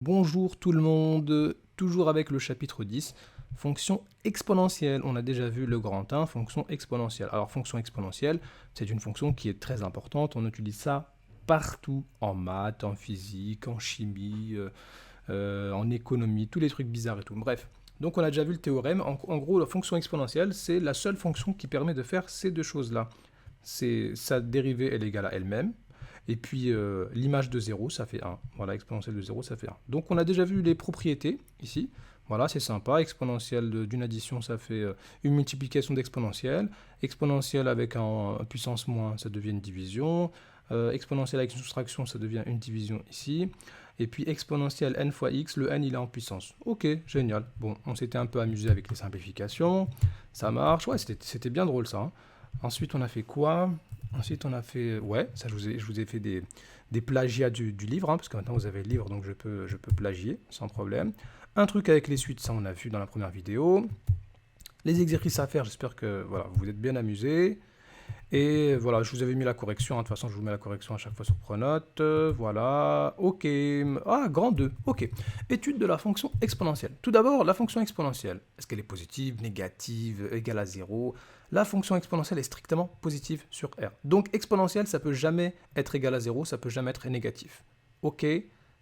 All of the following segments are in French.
Bonjour tout le monde, toujours avec le chapitre 10, fonction exponentielle. On a déjà vu le grand 1, fonction exponentielle. Alors fonction exponentielle, c'est une fonction qui est très importante, on utilise ça partout, en maths, en physique, en chimie, en économie, tous les trucs bizarres et tout. Bref, donc on a déjà vu le théorème. En gros, la fonction exponentielle, c'est la seule fonction qui permet de faire ces deux choses-là. C'est sa dérivée, elle est égale à elle-même. Et puis l'image de 0, ça fait 1. Voilà, exponentielle de 0, ça fait 1. Donc on a déjà vu les propriétés ici. Voilà, c'est sympa. Exponentielle d'une addition, ça fait une multiplication d'exponentielle. Exponentielle avec un puissance moins, ça devient une division. Exponentielle avec une soustraction, ça devient une division ici. Et puis exponentielle n fois x, le n il est en puissance. Ok, génial. Bon, on s'était un peu amusé avec les simplifications. Ça marche. Ouais, c'était bien drôle ça. Hein. Ensuite, on a fait quoi? Ensuite, on a fait... Ouais, ça, je vous ai fait des plagiats du livre, hein, parce que maintenant, vous avez le livre, donc je peux plagier sans problème. Un truc avec les suites, ça, on a vu dans la première vidéo. Les exercices à faire, j'espère que voilà, vous vous êtes bien amusés. Et voilà, je vous avais mis la correction. Hein, de toute façon, je vous mets la correction à chaque fois sur Pronote. Voilà, ok. Ah, grand 2, ok. Étude de la fonction exponentielle. Tout d'abord, la fonction exponentielle. Est-ce qu'elle est positive, négative, égale à 0? La fonction exponentielle est strictement positive sur R. Donc, exponentielle, ça peut jamais être égal à 0, ça peut jamais être négatif. Ok,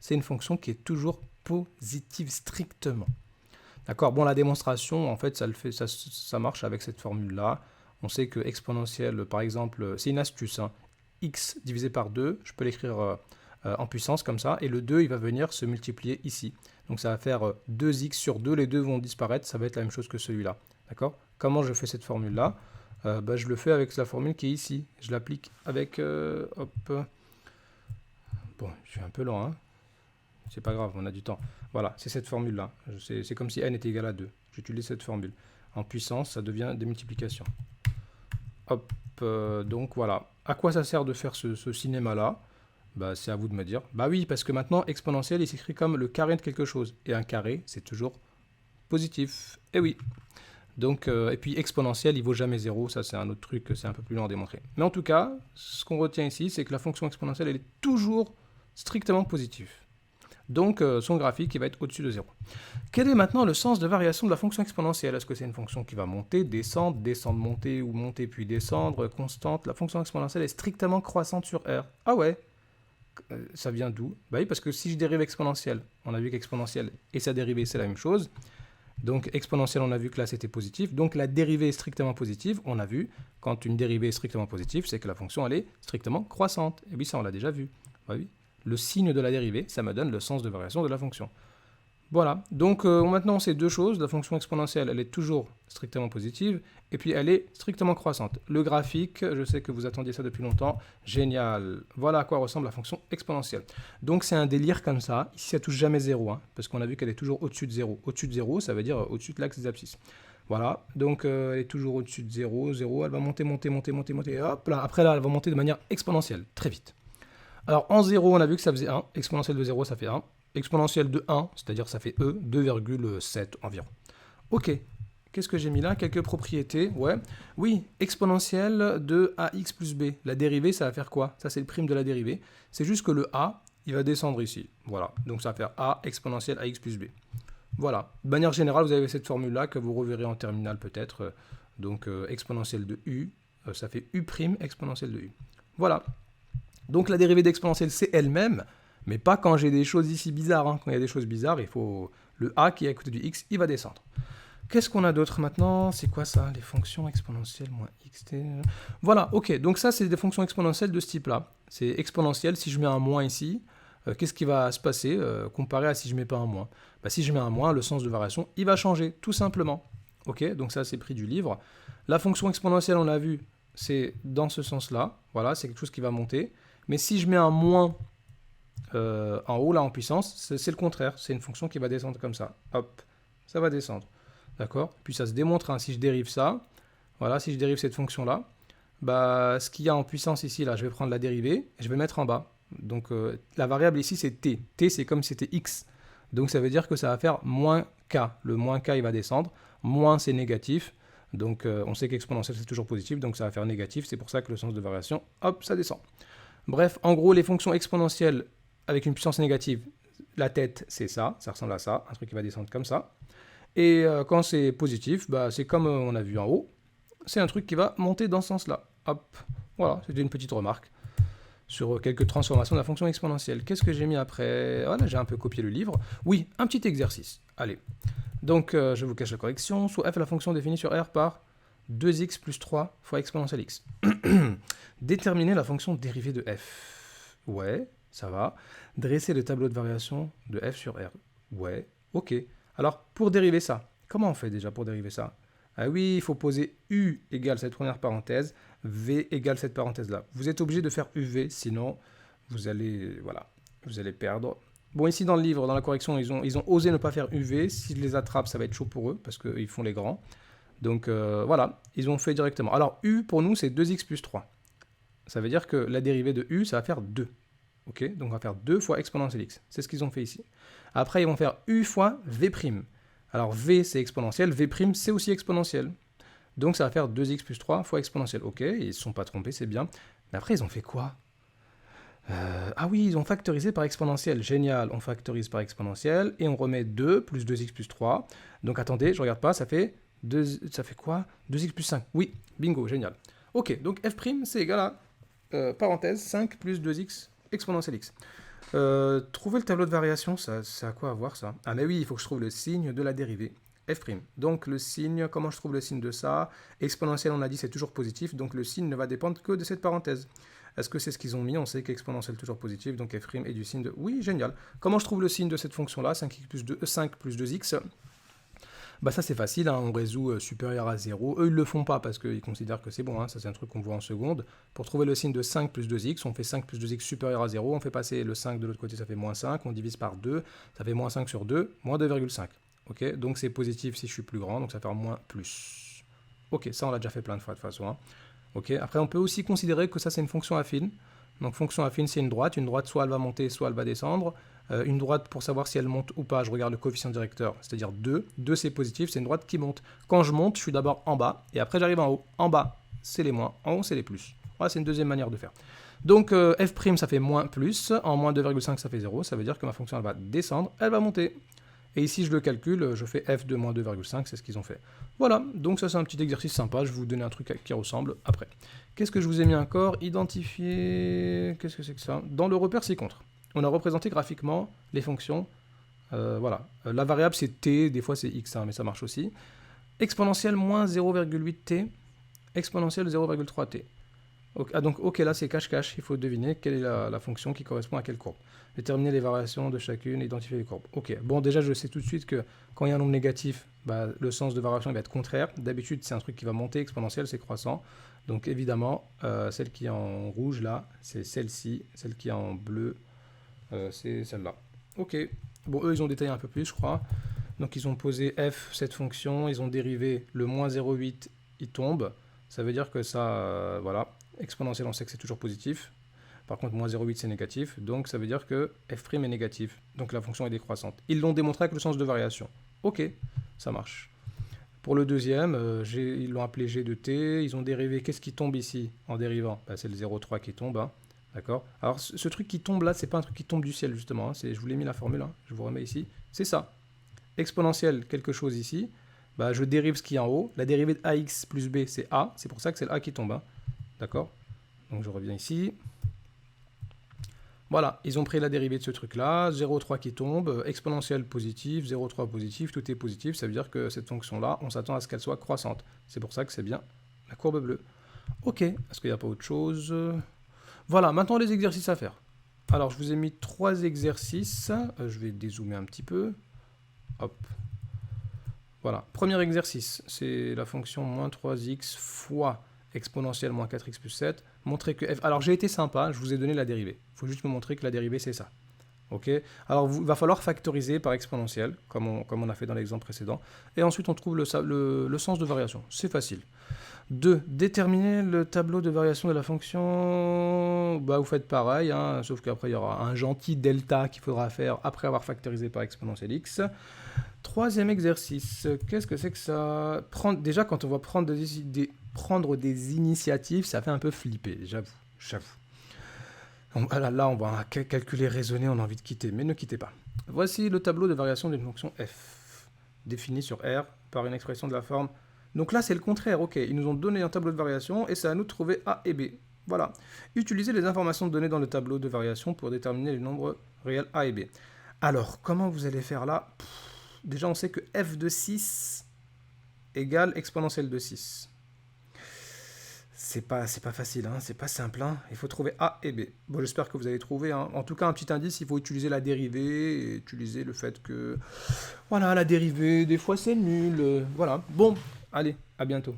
c'est une fonction qui est toujours positive strictement. D'accord. Bon, la démonstration, en fait, ça marche avec cette formule-là. On sait que exponentielle, par exemple, c'est une astuce. Hein. X divisé par 2, je peux l'écrire en puissance comme ça, et le 2, il va venir se multiplier ici. Donc ça va faire 2x sur 2, les deux vont disparaître, ça va être la même chose que celui-là. D'accord. Comment je fais cette formule-là? Je le fais avec la formule qui est ici. Je l'applique avec... hop. Bon, je suis un peu lent, hein. C'est pas grave, on a du temps. Voilà, c'est cette formule-là. C'est comme si n était égal à 2. J'utilise cette formule. En puissance, ça devient des multiplications. Hop, donc voilà. À quoi ça sert de faire ce cinéma-là? Bah, c'est à vous de me dire. Bah oui, parce que maintenant, exponentielle, il s'écrit comme le carré de quelque chose. Et un carré, c'est toujours positif. Et oui. Donc, et puis exponentielle, il vaut jamais 0. Ça, c'est un autre truc, c'est un peu plus lent à démontrer. Mais en tout cas, ce qu'on retient ici, c'est que la fonction exponentielle, elle est toujours strictement positive. Donc, son graphique, il va être au-dessus de 0. Quel est maintenant le sens de variation de la fonction exponentielle? Est-ce que c'est une fonction qui va monter, descendre, descendre, monter, ou monter puis descendre, constante? La fonction exponentielle est strictement croissante sur R. Ah ouais, ça vient d'où? Bah oui, parce que si je dérive exponentielle, on a vu qu'exponentielle et sa dérivée, c'est la même chose. Donc exponentielle, on a vu que là, c'était positif. Donc la dérivée est strictement positive. On a vu, quand une dérivée est strictement positive, c'est que la fonction, elle est strictement croissante. Et oui, ça, on l'a déjà vu. Bah oui. Le signe de la dérivée, ça me donne le sens de variation de la fonction. Voilà, donc maintenant on sait deux choses, la fonction exponentielle elle est toujours strictement positive, et puis elle est strictement croissante. Le graphique, je sais que vous attendiez ça depuis longtemps, génial. Voilà à quoi ressemble la fonction exponentielle. Donc c'est un délire comme ça, ici ça touche jamais 0, hein, parce qu'on a vu qu'elle est toujours au-dessus de 0. Au-dessus de 0, ça veut dire au-dessus de l'axe des abscisses. Voilà, donc elle est toujours au-dessus de 0, 0, elle va monter, monter, monter, monter, monter, et hop là, après là elle va monter de manière exponentielle, très vite. Alors en 0, on a vu que ça faisait 1, exponentielle de 0 ça fait 1, exponentielle de 1, c'est-à-dire ça fait E, 2,7 environ. Ok, qu'est-ce que j'ai mis là? Quelques propriétés, ouais. Oui, exponentielle de ax plus b. La dérivée, ça va faire quoi? Ça, c'est le prime de la dérivée. C'est juste que le a, il va descendre ici. Voilà, donc ça va faire a exponentielle ax plus b. Voilà, de manière générale, vous avez cette formule-là que vous reverrez en terminale peut-être. Donc exponentielle de u, ça fait u' exponentielle de u. Voilà. Donc la dérivée d'exponentielle, c'est elle-même, mais pas quand j'ai des choses ici bizarres. Hein. Quand il y a des choses bizarres, il faut le a qui est à côté du x, il va descendre. Qu'est-ce qu'on a d'autre maintenant? C'est quoi ça? Les fonctions exponentielles moins xt. Voilà, ok. Donc ça, c'est des fonctions exponentielles de ce type-là. C'est exponentielle. Si je mets un moins ici, qu'est-ce qui va se passer comparé à si je mets pas un moins? Bah, si je mets un moins, le sens de variation, il va changer, tout simplement. Ok, donc ça, c'est pris du livre. La fonction exponentielle, on l'a vu, c'est dans ce sens-là. Voilà, c'est quelque chose qui va monter. Mais si je mets un moins en haut, là, en puissance, c'est le contraire. C'est une fonction qui va descendre comme ça. Hop, ça va descendre. D'accord? Puis ça se démontre, hein, si je dérive ça, voilà, si je dérive cette fonction-là, bah, ce qu'il y a en puissance ici, là, je vais prendre la dérivée et je vais mettre en bas. Donc la variable ici, c'est t. T, c'est comme si c'était x. Donc ça veut dire que ça va faire moins k. Le moins k, il va descendre. Moins, c'est négatif. Donc on sait qu'exponentielle, c'est toujours positif, donc ça va faire négatif. C'est pour ça que le sens de variation, hop, ça descend. Bref, en gros, les fonctions exponentielles avec une puissance négative, La tête, c'est ça ressemble à ça, un truc qui va descendre comme ça. Et quand c'est positif, bah, c'est comme on a vu en haut, c'est un truc qui va monter dans ce sens-là. Hop, voilà, c'était une petite remarque sur quelques transformations de la fonction exponentielle. Qu'est-ce que j'ai mis après? Voilà, j'ai un peu copié le livre. Oui, un petit exercice. Allez, donc je vous cache la correction. Soit f est la fonction définie sur R par 2x plus 3 fois exponentielle x. Déterminer la fonction dérivée de f. Ouais, ça va. Dresser le tableau de variation de f sur R. Ouais, ok. Alors, pour dériver ça, comment on fait déjà pour dériver ça? Ah oui, il faut poser u égale cette première parenthèse, v égale cette parenthèse-là. Vous êtes obligé de faire uv, sinon vous allez, voilà, vous allez perdre. Bon, ici dans le livre, dans la correction, ils ont osé ne pas faire uv. S'ils les attrapent, ça va être chaud pour eux, parce qu'ils font les grands. Donc voilà, ils ont fait directement. Alors u, pour nous, c'est 2x plus 3. Ça veut dire que la dérivée de u, ça va faire 2. Ok, donc on va faire 2 fois exponentielle x. C'est ce qu'ils ont fait ici. Après, ils vont faire u fois v'. Alors v, c'est exponentiel, v', c'est aussi exponentiel. Donc ça va faire 2x plus 3 fois exponentielle. Ok, ils ne se sont pas trompés, c'est bien. Mais après, ils ont fait quoi? Ah oui, ils ont factorisé par exponentielle. Génial, on factorise par exponentielle et on remet 2 plus 2x plus 3. Donc attendez, je regarde pas, ça fait quoi? 2x plus 5. Oui, bingo, génial. Ok, donc f' c'est égal à, parenthèse, 5 plus 2x exponentielle x. Trouver le tableau de variation, ça a quoi à voir ça? Ah mais oui, il faut que je trouve le signe de la dérivée. F'. Donc le signe, comment je trouve le signe de ça? Exponentielle, on a dit, c'est toujours positif, donc le signe ne va dépendre que de cette parenthèse. Est-ce que c'est ce qu'ils ont mis? On sait qu'exponentielle toujours positif, donc f' est du signe de... Oui, génial. Comment je trouve le signe de cette fonction-là? 5 plus 2x. Bah ça c'est facile, hein, on résout supérieur à 0. Eux ils le font pas parce qu'ils considèrent que c'est bon, hein, ça c'est un truc qu'on voit en seconde. Pour trouver le signe de 5 plus 2x, on fait 5 plus 2x supérieur à 0, on fait passer le 5 de l'autre côté, ça fait moins 5, on divise par 2, ça fait moins 5 sur 2, moins 2,5. Ok, donc c'est positif si je suis plus grand, donc ça fait moins plus. Ok, ça on l'a déjà fait plein de fois de toute façon. Hein. Ok, après on peut aussi considérer que ça c'est une fonction affine. Donc fonction affine c'est une droite soit elle va monter, soit elle va descendre. Une droite, pour savoir si elle monte ou pas, je regarde le coefficient directeur, c'est-à-dire 2. 2 c'est positif, c'est une droite qui monte. Quand je monte, je suis d'abord en bas, et après j'arrive en haut. En bas, c'est les moins, en haut, c'est les plus. Voilà, c'est une deuxième manière de faire. Donc f' ça fait moins plus, en moins 2,5 ça fait 0, ça veut dire que ma fonction elle va descendre, elle va monter. Et ici je le calcule, je fais f de moins 2,5, c'est ce qu'ils ont fait. Voilà, donc ça c'est un petit exercice sympa, je vais vous donner un truc qui ressemble après. Qu'est-ce que je vous ai mis encore? Identifier, qu'est-ce que c'est que ça? Dans le repère ci-contre. On a représenté graphiquement les fonctions. Voilà. La variable, c'est t, des fois c'est x, hein, mais ça marche aussi. Exponentielle moins 0,8t, exponentielle 0,3t. Ah, donc, ok, là c'est cache-cache, il faut deviner quelle est la fonction qui correspond à quelle courbe. Déterminer les variations de chacune, identifier les courbes. Ok, bon, déjà je sais tout de suite que quand il y a un nombre négatif, bah, le sens de variation il va être contraire. D'habitude, c'est un truc qui va monter, exponentielle, c'est croissant. Donc évidemment, celle qui est en rouge là, c'est celle-ci, celle qui est en bleu, c'est celle-là. Ok. Bon, eux, ils ont détaillé un peu plus, je crois. Donc, ils ont posé f, cette fonction. Ils ont dérivé le moins 0,8, il tombe. Ça veut dire que ça, voilà. Exponentielle, on sait que c'est toujours positif. Par contre, moins 0,8, c'est négatif. Donc, ça veut dire que f' est négatif. Donc, la fonction est décroissante. Ils l'ont démontré avec le sens de variation. Ok, ça marche. Pour le deuxième, ils l'ont appelé g de t. Ils ont dérivé. Qu'est-ce qui tombe ici en dérivant? Bah, c'est le 0,3 qui tombe. Hein. D'accord. Alors, ce truc qui tombe là, c'est pas un truc qui tombe du ciel, justement. Hein. Je vous l'ai mis la formule, hein. Je vous remets ici. C'est ça. Exponentielle, quelque chose ici. Bah, je dérive ce qui est en haut. La dérivée de ax plus b, c'est a. C'est pour ça que c'est le a qui tombe. Hein. D'accord. Donc, je reviens ici. Voilà, ils ont pris la dérivée de ce truc-là. 0,3 qui tombe. Exponentielle positive, 0,3 positif. Tout est positif. Ça veut dire que cette fonction-là, on s'attend à ce qu'elle soit croissante. C'est pour ça que c'est bien la courbe bleue. Ok. Est-ce qu'il n'y a pas autre chose? Voilà, maintenant les exercices à faire. Alors, je vous ai mis 3 exercices. Je vais dézoomer un petit peu. Hop. Voilà. Premier exercice, c'est la fonction moins 3x fois exponentielle moins 4x plus 7. Montrer que f... Alors, j'ai été sympa, je vous ai donné la dérivée. Il faut juste me montrer que la dérivée, c'est ça. Ok. Alors, il va falloir factoriser par exponentielle, comme on a fait dans l'exemple précédent. Et ensuite, on trouve le sens de variation. C'est facile. 2. Déterminer le tableau de variation de la fonction. Bah, vous faites pareil, hein, sauf qu'après, il y aura un gentil delta qu'il faudra faire après avoir factorisé par exponentielle x. Troisième exercice. Qu'est-ce que c'est que ça? Déjà, quand on va prendre des initiatives, ça fait un peu flipper, j'avoue. Là, on va calculer, raisonner, on a envie de quitter, mais ne quittez pas. Voici le tableau de variation d'une fonction f, définie sur R par une expression de la forme. Donc là, c'est le contraire, ok. Ils nous ont donné un tableau de variation et c'est à nous de trouver A et B. Voilà. Utilisez les informations données dans le tableau de variation pour déterminer les nombres réels A et B. Alors, comment vous allez faire là? Déjà, on sait que f de 6 égale exponentielle de 6. C'est pas facile, hein, c'est pas simple. Hein. Il faut trouver A et B. Bon, j'espère que vous avez trouvé. Hein. En tout cas, un petit indice, il faut utiliser la dérivée et utiliser le fait que, voilà, la dérivée, des fois c'est nul. Voilà. Bon, allez, à bientôt.